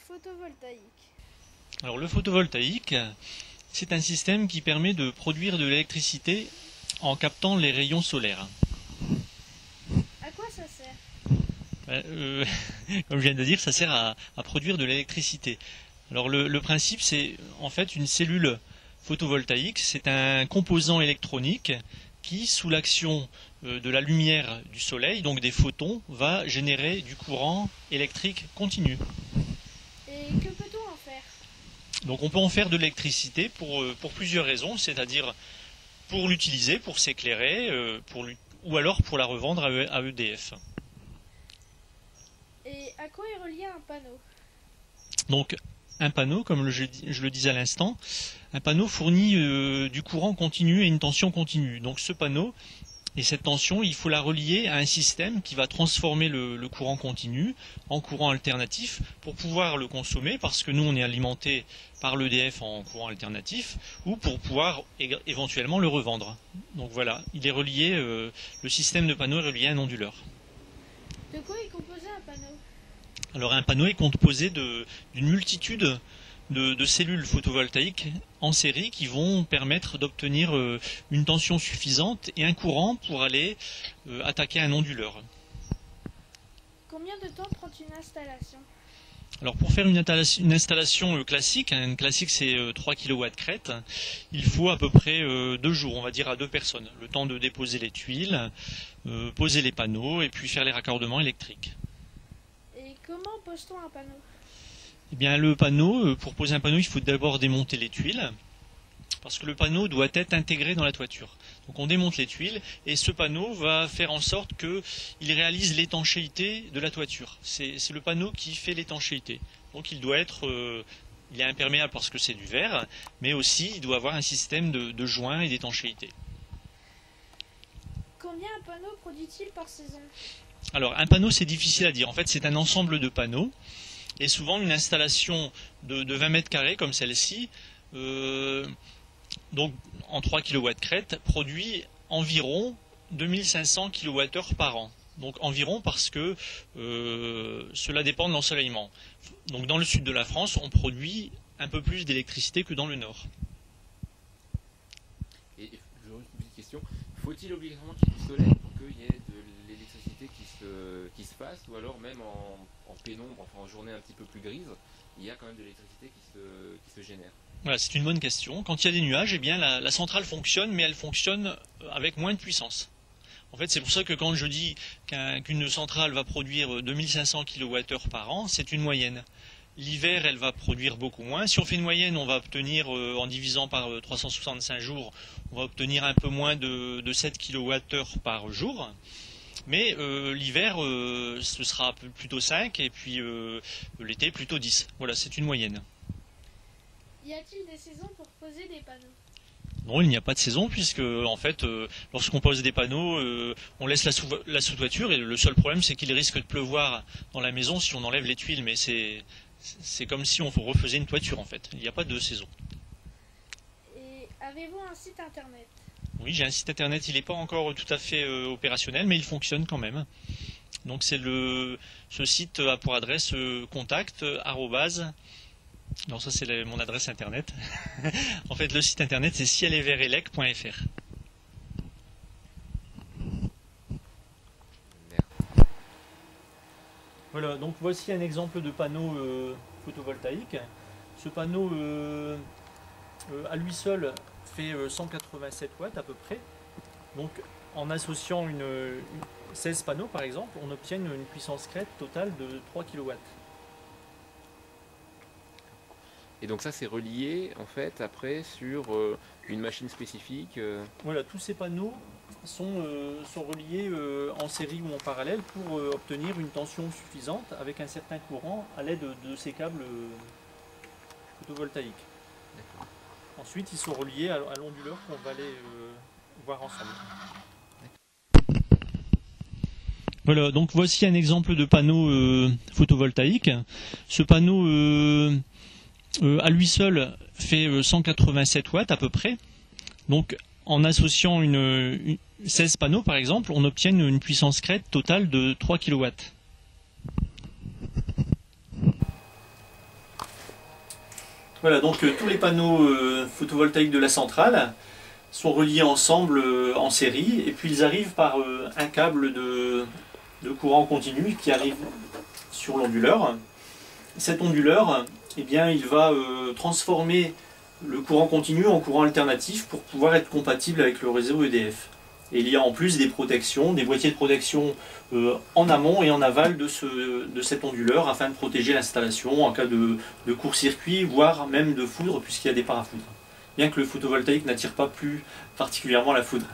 photovoltaïque? Alors le photovoltaïque, c'est un système qui permet de produire de l'électricité en captant les rayons solaires. À quoi ça sert? Comme je viens de dire, ça sert à produire de l'électricité. Alors le principe, c'est en fait une cellule photovoltaïque, c'est un composant électronique qui, sous l'action de la lumière du soleil, donc des photons, va générer du courant électrique continu. Et que peut-on en faire? Donc on peut en faire de l'électricité pour plusieurs raisons, c'est-à-dire pour l'utiliser, pour s'éclairer, ou alors pour la revendre à EDF. Et à quoi est relié un panneau? Donc un panneau, comme je le disais à l'instant, un panneau fournit du courant continu et une tension continue. Donc ce panneau et cette tension, il faut la relier à un système qui va transformer le courant continu en courant alternatif pour pouvoir le consommer, parce que nous on est alimenté par l'EDF en courant alternatif, ou pour pouvoir éventuellement le revendre. Donc voilà, il est relié, le système de panneau est relié à un onduleur. De quoi est composé un panneau? Alors un panneau est composé d'une multitude de cellules photovoltaïques en série qui vont permettre d'obtenir une tension suffisante et un courant pour aller attaquer un onduleur. Combien de temps prend une installation? Alors pour faire une installation classique, une classique c'est 3 kW crête, il faut à peu près 2 jours, on va dire à 2 personnes, le temps de déposer les tuiles, poser les panneaux et puis faire les raccordements électriques. Et comment pose-t-on un panneau? Eh bien, le panneau, pour poser un panneau, il faut d'abord démonter les tuiles, parce que le panneau doit être intégré dans la toiture. Donc on démonte les tuiles, et ce panneau va faire en sorte qu'il réalise l'étanchéité de la toiture. C'est le panneau qui fait l'étanchéité. Donc il doit être, il est imperméable parce que c'est du verre, mais aussi il doit avoir un système de joints et d'étanchéité. Combien un panneau produit-il par saison? Alors un panneau, c'est difficile à dire. En fait, c'est un ensemble de panneaux. Et souvent une installation de 20 mètres carrés comme celle-ci, donc en 3 kW crête, produit environ 2500 kWh par an. Donc environ parce que cela dépend de l'ensoleillement. Donc dans le sud de la France, on produit un peu plus d'électricité que dans le nord. Et j'aurais une petite question, faut-il obligatoirement qu'il y ait du soleil pour qu'il y ait de l'électricité qui se passe, ou alors même en pénombre, enfin en journée un petit peu plus grise, il y a quand même de l'électricité qui se génère? Voilà, c'est une bonne question. Quand il y a des nuages, eh bien la centrale fonctionne, mais elle fonctionne avec moins de puissance. En fait, c'est pour ça que quand je dis qu'une centrale va produire 2500 kWh par an, c'est une moyenne. L'hiver, elle va produire beaucoup moins. Si on fait une moyenne, on va obtenir, en divisant par 365 jours, on va obtenir un peu moins de 7 kWh par jour. Mais l'hiver, ce sera plutôt 5, et puis l'été, plutôt 10. Voilà, c'est une moyenne. Y a-t-il des saisons pour poser des panneaux? Non, il n'y a pas de saison, puisque en fait, lorsqu'on pose des panneaux, on laisse la sous-toiture, et le seul problème, c'est qu'il risque de pleuvoir dans la maison si on enlève les tuiles, mais c'est comme si on refaisait une toiture, en fait. Il n'y a pas de saison. Et avez-vous un site internet? Oui, j'ai un site internet, il n'est pas encore tout à fait opérationnel, mais il fonctionne quand même. Donc ce site a pour adresse contact non, ça c'est mon adresse internet. En fait, le site internet c'est ciel-et-vert-elec.fr. Voilà, donc voici un exemple de panneau photovoltaïque. Ce panneau à lui seul fait 187 watts à peu près. Donc en associant 16 panneaux par exemple, on obtient une puissance crête totale de 3 kW. Et donc ça c'est relié en fait après sur une machine spécifique. Voilà, tous ces panneaux sont reliés en série ou en parallèle pour obtenir une tension suffisante avec un certain courant à l'aide de ces câbles photovoltaïques. Ensuite, ils sont reliés à l'onduleur qu'on va aller voir ensemble. Voilà, donc voici un exemple de panneau photovoltaïque. Ce panneau à lui seul fait 187 watts à peu près. Donc en associant 16 panneaux par exemple, on obtient une puissance crête totale de 3 kW. Voilà, donc tous les panneaux photovoltaïques de la centrale sont reliés ensemble en série, et puis ils arrivent par un câble de courant continu qui arrive sur l'onduleur. Cet onduleur, eh bien, il va transformer le courant continu en courant alternatif pour pouvoir être compatible avec le réseau EDF. Et il y a en plus des protections, des boîtiers de protection en amont et en aval de cet onduleur afin de protéger l'installation en cas de court-circuit, voire même de foudre puisqu'il y a des parafoudres. Bien que le photovoltaïque n'attire pas plus particulièrement la foudre.